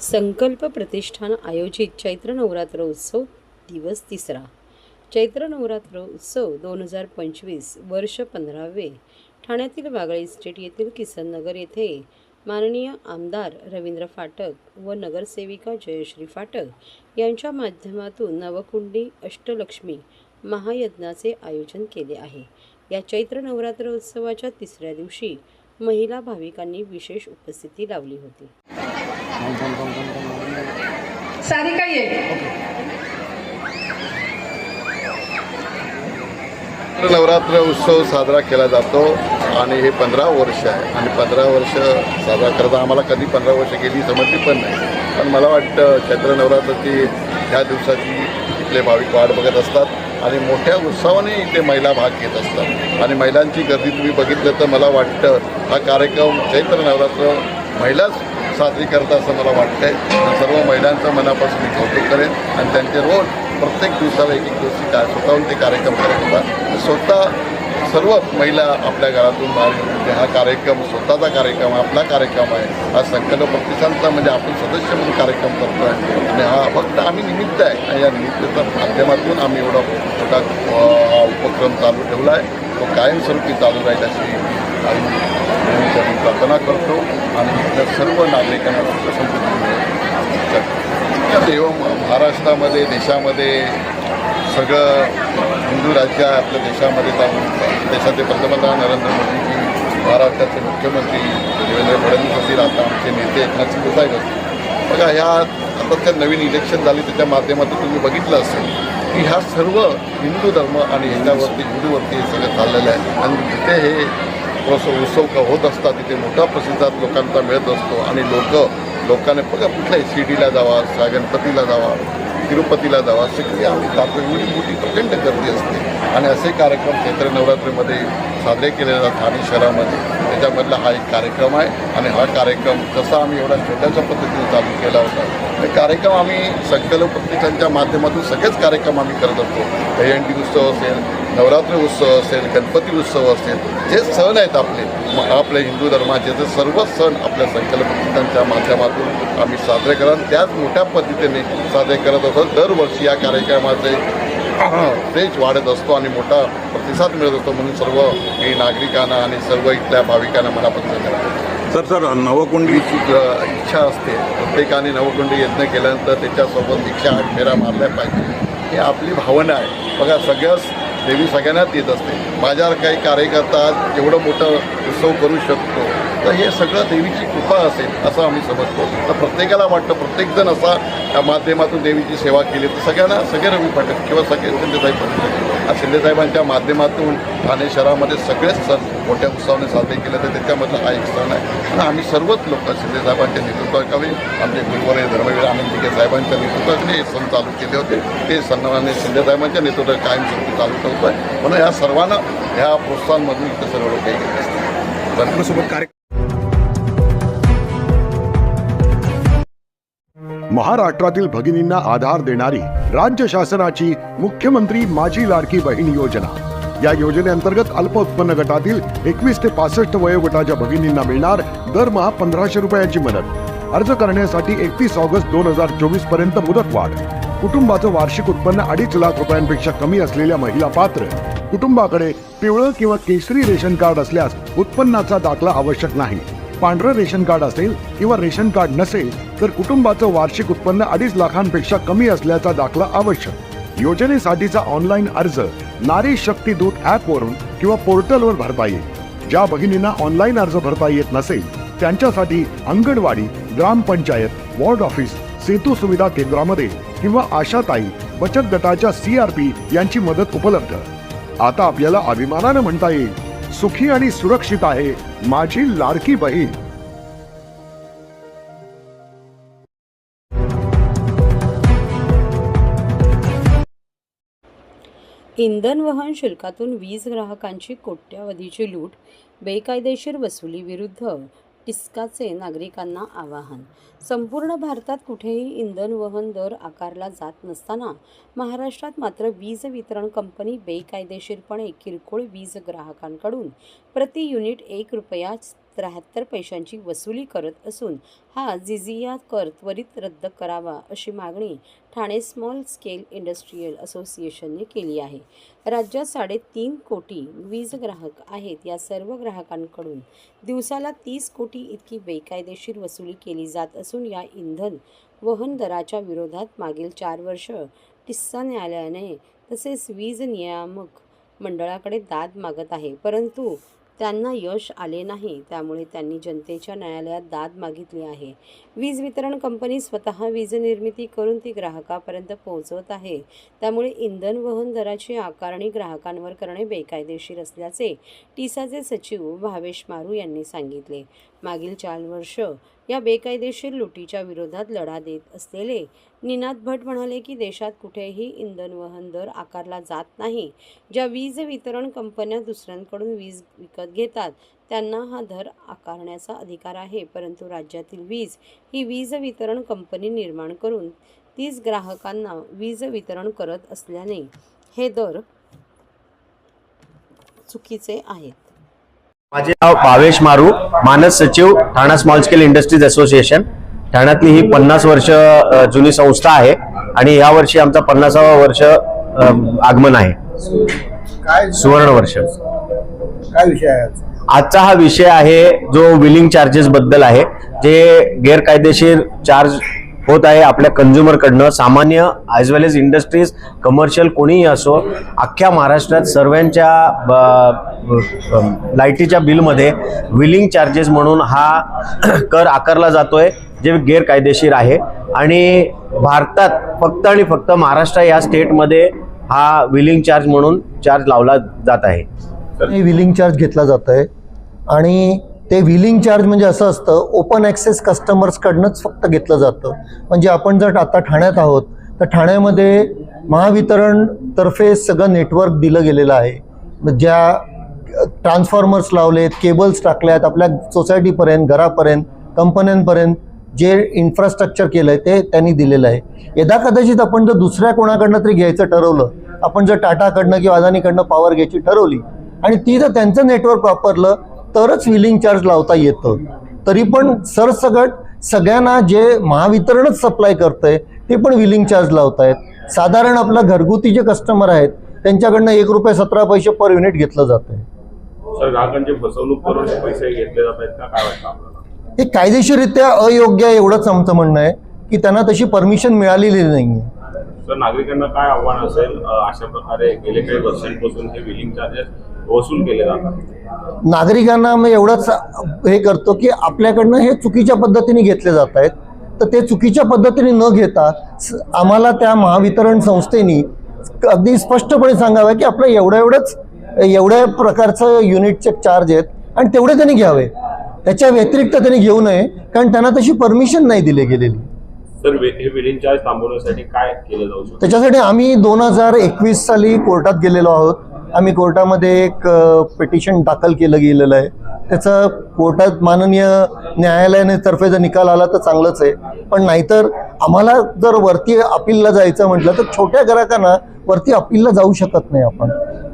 संकल्प प्रतिष्ठान आयोजित चैत्र नवरात्र उत्सव दिवस 3. चैत्र नवरात्र उत्सव 2025 वर्ष 15वे. ठाण्यातील वागळे इस्टेट येथील किसन नगर येथे माननीय आमदार रवींद्र फाटक व नगरसेविका जयश्री फाटक यांच्या माध्यमातून नवकुंडी अष्टलक्ष्मी महायज्ञाचे आयोजन केले आहे. या चैत्र नवरात्र उत्सवाच्या 3ऱ्या दिवशी महिला भाविकांनी विशेष उपस्थिती लावली होती. सारिका ये. नवरात्र उत्सव साजरा केला जातो आणि हे 15 वर्ष आहे आणि 15 वर्ष साजरा करता आम्हाला कधी 15 वर्ष गेली समजली पण नाही. पण मला वाटतं चैत्र नवरात्राची ह्या दिवसाची इथले भाविक वाट बघत असतात आणि मोठ्या उत्साहाने इथे महिला भाग घेत असतात आणि महिलांची गर्दी तुम्ही बघितलं तर मला वाटतं हा कार्यक्रम चैत्र नवरात्र महिलाच साजरी करता असं मला वाटतंय. सर्व महिलांचं मनापासून मी कौतुक करेन आणि त्यांचे रोज प्रत्येक दिवसाला एक दिवशी स्वतःहून ते कार्यक्रम करत होता. स्वतः सर्व महिला आपल्या घरातून बाहेर हा कार्यक्रम स्वतःचा कार्यक्रम आपला कार्यक्रम आहे. हा संकल्प प्रतिष्ठानचा म्हणजे आपण सदस्य म्हणून कार्यक्रम करतो आहे आणि हा फक्त आम्ही निमित्त आहे आणि या निमित्ताच्या माध्यमातून आम्ही एवढा मोठा उपक्रम चालू ठेवला आहे. तो कायमस्वरूपी चालू राहील अशी आम्ही प्रार्थना करतो आणि सर्व नागरिकांना एवं महाराष्ट्रामध्ये देशामध्ये सगळं हिंदू राज्य आहे आपल्या देशामध्ये जाऊन देशाचे पंतप्रधान नरेंद्र मोदीजी, महाराष्ट्राचे मुख्यमंत्री देवेंद्र फडणवीस असतील, आता आमचे नेते एकनाथ शिंदे साहेब असतील. बघा ह्या आता त्या नवीन इलेक्शन झाली त्याच्या माध्यमातून तुम्ही बघितलं असेल की ह्या सर्व हिंदू धर्म आणि ह्याच्यावरती हिंदूवरती हे सगळं चाललेलं आहे आणि जिथे हे उत्सव होत असतात तिथे मोठा प्रतिसाद लोकांचा मिळत असतो आणि लोकांना बघा कुठल्या शिर्डीला जावा, गणपतीला जावा, तिरुपतीला जावा, सगळी आम्ही जातो. एवढी मोठी प्रचंड गर्दी असते आणि असे कार्यक्रम चैत्र नवरात्रीमध्ये साजरे केले जातात ठाणे शहरामध्ये. त्याच्यामधला हा एक कार्यक्रम आहे आणि हा कार्यक्रम कसा आम्ही एवढा छोट्याशा पद्धतीने चालू केला होता. हे कार्यक्रम आम्ही संकल्प प्रतिष्ठानच्या माध्यमातून सगळेच कार्यक्रम आम्ही करत असतो. दहीहंडी उत्सव असेल, नवरात्र उत्सव असेल, गणपती उत्सव असेल, जे सण आहेत आपले हिंदू धर्माचे ते सर्व सण आपल्या संकल्प प्रतिष्ठानच्या माध्यमातून आम्ही साजरे करत त्याच मोठ्या पद्धतीने साजरे करत असतो. दरवर्षी या कार्यक्रमाचे तेच वाढत असतो आणि मोठा प्रतिसाद मिळत असतो म्हणून सर्व काही नागरिकांना आणि सर्व इथल्या भाविकांना मनापासून धन्यवाद. सर नवकुंडीची इच्छा असते प्रत्येकाने नवकुंडी यज्ञ केल्यानंतर त्याच्यासोबत दीक्षा फेऱ्या मारल्या पाहिजे ही आपली भावना आहे. बघा सगळ्याच देवी सगळ्यांनाच येत असते. माझ्यावर काही कार्यकर्ता एवढं मोठं उत्सव करू शकतो तर हे सगळं देवीची कृपा असेल असं आम्ही समजतो. तर प्रत्येकाला वाटतं प्रत्येकजण असा या माध्यमातून देवीची सेवा केली तर सगळ्यांना सगळे रवी फाटक किंवा सगळे शिंदेसाहेब बनू शकतो. शिंदेसाहेबांच्या माध्यमातून ठाणे शहरामध्ये सगळेच सण मोठ्या उत्साहाने साजरे केले तर त्याच्यामधला हा एक सण आहे आणि आम्ही सर्वच लोक शिंदेसाहेबांच्या नेतृत्वाखाली आमचे गुरुवारी धर्मवीर आनंद दिघे साहेबांच्या नेतृत्वाखाली हे सण चालू केले होते. ते सन्माननीय शिंदेसाहेबांच्या नेतृत्वात कायमस्वरूपी चालू ठेवतो आहे म्हणून ह्या सर्वांना ह्या प्रोत्साहनमधून इथं सर्व लोक घेत असतात. आपल्यासोबत महाराष्ट्रातील भगिनींना आधार देणारी राज्य शासनाची मुख्यमंत्री माझी लाडकी बहीण योजना. या योजनेअंतर्गत अल्प उत्पन्न गटातील 21 ते 65 वयोगटाच्या भगिनींना मिळणार दरमहा 1500 रुपयांची मदत. अर्ज करण्यासाठी 31 ऑगस्ट 2024 पर्यंत मुदतवाढ. कुटुंबाचं वार्षिक उत्पन्न 2.5 लाख रुपयांपेक्षा कमी असलेल्या महिला पात्र. कुटुंबाकडे पिवळं किंवा केसरी रेशन कार्ड असल्यास उत्पन्नाचा दाखला आवश्यक नाही. पांढरं रेशन कार्ड असेल किंवा रेशन कार्ड नसेल तर कुटुंबाचं वार्षिक उत्पन्न 2.5 लाखांपेक्षा कमी असल्याचा दाखला आवश्यक. योजनेसाठीचा ऑनलाईन अर्ज नारी शक्ती दूत ॲपवरून किंवा पोर्टलवर भरता येईल. ज्या भगिनींना ऑनलाईन अर्ज भरता येत नसेल त्यांच्यासाठी अंगणवाडी, ग्रामपंचायत, वॉर्ड ऑफिस, सेतू सुविधा केंद्रामध्ये किंवा आशाताई बचत गटाच्या CRP यांची मदत उपलब्ध. आता आपल्याला अभिमानानं म्हणता येईल सुखी आणि सुरक्षित आहे माझी लाडकी बहीण. इंधन वहन शुल्कातून वीज ग्राहकांची कोट्यावधीची लूट, बेकायदेशीर वसुली विरुद्ध टिस्काचे नागरिकांना आवाहन. संपूर्ण भारतात कुठेही इंधन वहन दर आकारला जात नसताना महाराष्ट्रात मात्र वीज वितरण कंपनी बेकायदेशीरपणे किरकोळ वीज ग्राहकांकडून प्रति युनिट ₹1 73 पैशांची वसुली करत असून हा जिझिया कर त्वरित रद्द करावा अशी मागणी ठाणे स्मॉल स्केल इंडस्ट्रीयल असोसिएशनने केली आहे. राज्यात 3.5 कोटी वीज ग्राहक आहेत. या सर्व ग्राहकांकडून दिवसाला 30 कोटी इतकी बेकायदेशीर वसुली केली जात असून या इंधन वहन दराच्या विरोधात मागील 4 वर्ष टिस्सा न्यायालयाने तसेच वीज नियामक मंडळाकडे दाद मागत आहे, परंतु त्यांना यश आले नाही. त्यामुळे त्यांनी जनतेच्या न्यायालयात दाद मागितली आहे. वीज वितरण कंपनी स्वतः वीज निर्मिती करून ती ग्राहकापर्यंत पोहोचवत आहे. त्यामुळे इंधन वहन दराची आकारणी ग्राहकांवर करणे बेकायदेशीर असल्याचे टिसाचे सचिव भावेश मारू यांनी सांगितले. मागील 4 वर्ष या बेकायदेशीर लुटीच्या विरोधात लढा देत असलेले निनाद भट म्हणाले की देशात कुठेही इंधन वहन दर आकारला जात नाही. ज्या वीज वितरण कंपन्या दुसऱ्यांकडून वीज विकत घेतात त्यांना हा दर आकारण्याचा अधिकार आहे, परंतु राज्यातील वीज ही वीज वितरण कंपनी निर्माण करून तीच ग्राहकांना वीज वितरण करत असल्याने हे दर चुकीचे आहेत. माझे नाव भावेश मारू, मानस सचिव, ठाणा स्मॉल स्केल इंडस्ट्रीज असोसिएशन. ठाण्यातली ही 50 वर्ष जुनी संस्था आहे आणि यावर्षी आमचा 50वा वर्ष आगमन आहे. काय सुवर्ण वर्ष. काय विषय आहे आजचा हा विषय आहे जो बिलिंग चार्जेस बद्दल आहे, जे गैरकायदेशीर चार्ज होत आहे आपल्या कंझ्युमर कडनं. सामान्य ॲज वेल एज इंडस्ट्रीज, कमर्शियल कोणीही असो, अख्ख्या महाराष्ट्रात सर्वांच्या लाईटीच्या बिलमध्ये बिलिंग चार्जेस म्हणून हा कर आकारला जातोय, जे गैरकायदेशीर आहे. आणि भारतात फक्त आणि फक्त महाराष्ट्र या स्टेटमध्ये हा बिलिंग चार्ज म्हणून चार्ज लावला जात आहे. व्हिलिंग चार्ज घेतला जात आहे आणि ते व्हिलिंग चार्ज म्हणजे असं असतं, ओपन ॲक्सेस कस्टमर्सकडनंच फक्त घेतलं जातं. म्हणजे आपण जर आता ठाण्यात आहोत तर ठाण्यामध्ये महावितरण तर्फे सगळं नेटवर्क दिलं गेलेलं आहे. ज्या ट्रान्सफॉर्मर्स लावलेत, केबल्स टाकल्यात, आपल्या सोसायटीपर्यंत, घरापर्यंत, कंपन्यांपर्यंत जे इन्फ्रास्ट्रक्चर केलं आहे ते त्यांनी दिलेलं आहे. यदा कदाचित आपण जर दुसऱ्या कोणाकडनं तरी घ्यायचं ठरवलं, आपण जर टाटाकडनं किंवा अदानीकडनं पॉवर घ्यायची ठरवली आणि ती जर त्यांचं नेटवर्क वापरलं तरच व्हिलिंग चार्ज लावता येतं. तरी पण सरसकट सगळ्यांना जे महावितरणच सप्लाय करतंय ते पण व्हिलिंग चार्ज लावतायत. साधारण आपलं घरगुती जे कस्टमर आहेत त्यांच्याकडनं ₹1.17 पर युनिट घेतलं जात आहे. सर, ग्राहकांची फसवणूक करून पैसे घेतले जात आहेत का, काय वाटतं आपल्याला? हे कायदेशीररित्या अयोग्य आहे एवढंच आमचं म्हणणं आहे की त्यांना तशी परमिशन मिळालेली नाही आहे. तर नागरिकांना काय आव्हान असेल, अशा प्रकारे गेले काही वर्षांपासून हे बिलिंग चार्जेस वसूल केले जातात? नागरिकांना मी एवढंच हे करतो की आपल्याकडनं हे चुकीच्या पद्धतीने घेतले जात आहेत, तर ते चुकीच्या पद्धतीने न घेता आम्हाला त्या महावितरण संस्थेनी अगदी स्पष्टपणे सांगावं की आपलं एवढ्या प्रकारचं युनिटचे चार्ज आहेत आणि तेवढे त्यांनी घ्यावे, त्याच्या व्यतिरिक्त त्यांनी घेऊ नये, कारण त्यांना तशी परमिशन नाही दिली गेलेली. सर, हे बिलिंग चार्ज थांबवण्यासाठी काय केलं जाऊ शकतं? त्याच्यासाठी आम्ही 2021 साली कोर्टात गेलेलो आहोत. आम्ही कोर्टामध्ये एक पिटिशन दाखल केलं गेलेलं आहे. त्याचं कोर्टात माननीय न्यायालयाने तर्फे जर निकाल आला तर चांगलंच आहे, पण नाहीतर आम्हाला जर वरती अपीलला जायचं म्हटलं तर छोट्या ग्राहकांना वरती अपीलला जाऊ शकत नाही आपण.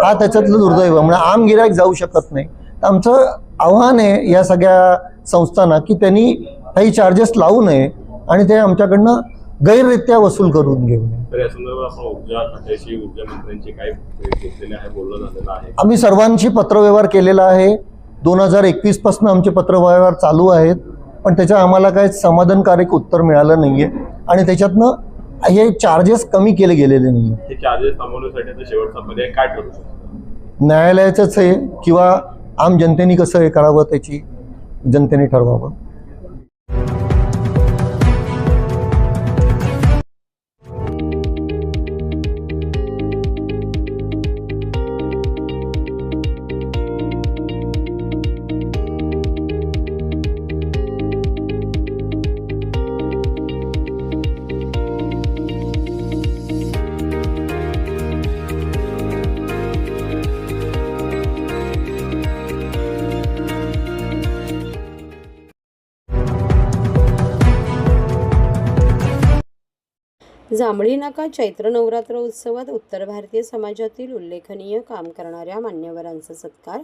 हा त्याच्यातलं दुर्दैव, म्हणजे आम गिराईक जाऊ शकत नाही. तर आमचं आव्हान आहे या सगळ्या संस्थांना की त्यांनी काही चार्जेस लावू नये आणि ते आमच्याकडनं गैररित्या वसूल करून घेऊ नये. तर या संदर्भात आपण ऊर्जा खात्याशी, ऊर्जा मंत्र्यांची काय भेट घेतलेली आहे, बोलणं झालेलं आहे? आम्ही सर्वांशी पत्रव्यवहार केलेला आहे. 2021 पासून आमचे पत्रव्यवहार चालू आहेत, पण त्याच्या आम्हाला काही समाधानकारक उत्तर मिळालं नाहीये आणि त्याच्यातनं हे चार्जेस कमी केले गेलेले नाहीये. हे चार्जेस थांबवण्यासाठी शेवटचा पर्याय काय ठरू शकतो? न्यायालयाचंच आहे किंवा आम जनतेने कसं हे करावं त्याची जनतेने ठरवावं. जांभळी नाका चैत्र नवरात्र उत्सवात उत्तर भारतीय समाजातील उल्लेखनीय काम करणाऱ्या मान्यवरांचा सत्कार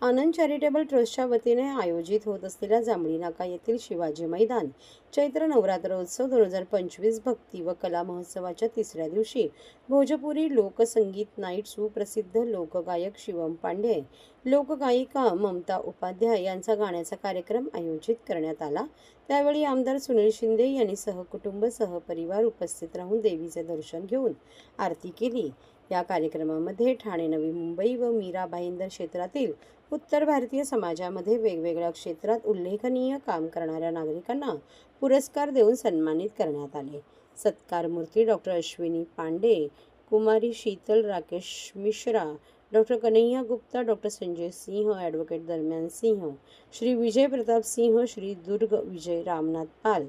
आनंद चॅरिटेबल ट्रस्टच्या वतीने आयोजित होत असलेल्या जांभळी नाका येथील शिवाजी मैदान चैत्र नवरात्रोत्सव 2025 भक्ती व कला महोत्सवाच्या तिसऱ्या दिवशी भोजपुरी लोकसंगीत नाईट सुप्रसिद्ध लोकगायक शिवम पांडे, लोकगायिका ममता उपाध्याय यांचा गाण्याचा कार्यक्रम आयोजित करण्यात आला। त्यावेळी आमदार सुनील शिंदे यांनी सहकुटुंब सहपरिवार उपस्थित राहून देवीचे दर्शन घेऊन आरती केली। या कार्यक्रमामध्ये ठाणे नवी मुंबई व मीरा भाईंदर क्षेत्रातील उत्तर भारतीय समाजामध्ये वेगवेगळ्या क्षेत्रात उल्लेखनीय काम करणाऱ्या नागरिकांना पुरस्कार देऊन सन्मानित करण्यात आले। सत्कारमूर्ती डॉक्टर अश्विनी पांडे, कुमारी Sheetal Rakesh Mishra, doctor Kanhaiya Gupta, doctor Sanjay Singh, advocate दरम्यान सिंह, श्री विजय प्रताप सिंह, श्री दुर्ग विजय रामनाथ पाल,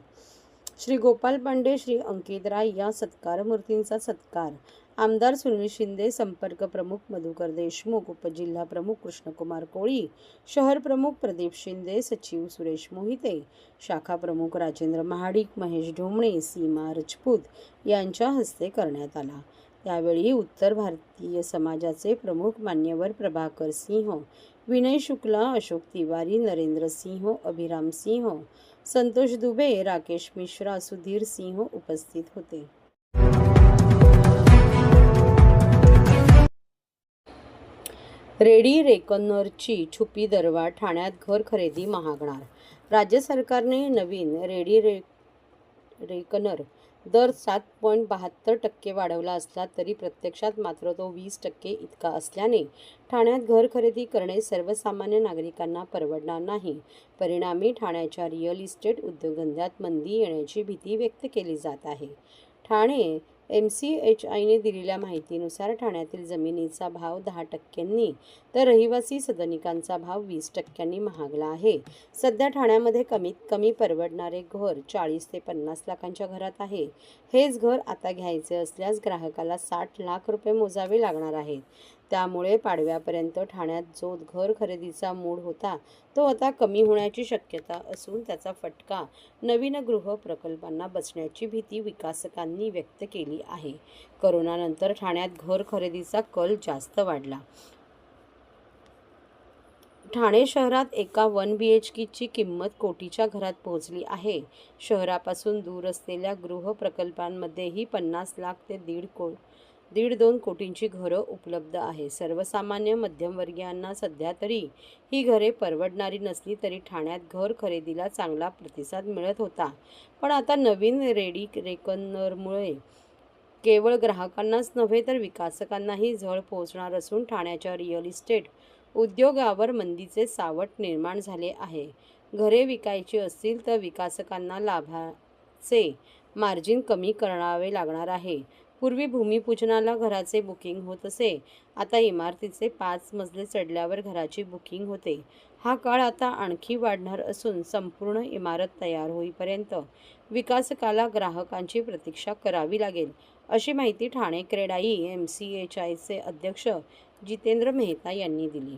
श्री गोपाल पांडे, श्री अंकित राय या सत्कारमूर्तींचा सत्कार आमदार सुनील शिंदे, संपर्क प्रमुख मधुकर देशमुख, उपजिल्हा प्रमुख कृष्णकुमार कोळी, शहर प्रमुख प्रदीप शिंदे, सचिव सुरेश मोहिते, शाखा प्रमुख राजेंद्र महाडिक, महेश ढोमणे, सीमा राजपूत यांच्या हस्ते करण्यात आला। त्यावेळी उत्तर भारतीय समाजाचे प्रमुख मान्यवर प्रभाकर सिंह, विनय शुक्ला, अशोक तिवारी, नरेंद्र सिंह, अभिराम सिंह, संतोष दुबे, राकेश मिश्रा, सुधीर सिंह उपस्थित होते। रेडी रेकनरची छुपी दरवाढ, ठाण्यात घर खरेदी महागणार। राज्य सरकारने नवीन रेडी रेकनर दर 7.72% वाढवला असला तरी प्रत्यक्षात मात्र तो 20% इतका असल्याने ठाण्यात घर खरेदी करणे सर्वसामान्य नागरिकांना परवडणार नाही। परिणामी ठाण्याच्या रिअल इस्टेट उद्योगधंद्यात मंदी येण्याची भीती व्यक्त केली जात आहे। ठाणे MCHIने दिलेल्या माहितीनुसार ठाण्यातील जमिनीचा भाव 10%, तर रहिवासी सदनिकांचा भाव 20% महागला आहे। सध्या ठाण्यामध्ये कमीत कमी परवडणारे घर 40 ते 50 लाखांच्या घरात आहे। हेच घर आता घ्यायचे असल्यास ग्राहकाला 60 लाख रुपये मोजावे लागणार आहेत। त्यामुळे पाडव्यापर्यंत ठाण्यात जो घर खरेदीचा मूड होता तो आता कमी होण्याची शक्यता असून त्याचा फटका नवीन गृह प्रकल्पांना बसण्याची भीती विकासकांनी व्यक्त केली आहे। करोनानंतर ठाण्यात घर खरेदीचा कल जास्त वाढला। ठाणे शहरात एका 1 BHKची किंमत कोटीच्या घरात पोहोचली आहे। शहरापासून दूर असलेल्या गृह प्रकल्पांमध्येही 50 लाख ते 1.5-2 कोटींची घरं उपलब्ध आहे। सर्वसामान्य मध्यमवर्गीयांना सध्या तरी ही घरे परवडणारी नसली तरी ठाण्यात घर खरेदीला चांगला प्रतिसाद मिळत होता। पण आता नवीन रेडी रेकनरमुळे केवळ ग्राहकांनाच नव्हे तर विकासकांनाही झळ पोहोचणार असून ठाण्याच्या रिअल इस्टेट उद्योगावर मंदीचे सावट निर्माण झाले आहे। घरे विकायची असतील तर विकासकांना लाभाचे मार्जिन कमी करावे लागणार आहे। पूर्वी भूमिपूजनाला घराचे बुकिंग होत असे, आता इमारतीचे 5 मजले चढल्यावर घराची बुकिंग होते। हा काळ आता आणखी वाढणार असून संपूर्ण इमारत तयार होईपर्यंत विकासकाला ग्राहकांची प्रतीक्षा करावी लागेल, अशी माहिती ठाणे क्रेडाई MCHIचे अध्यक्ष जितेंद्र मेहता यांनी दिली।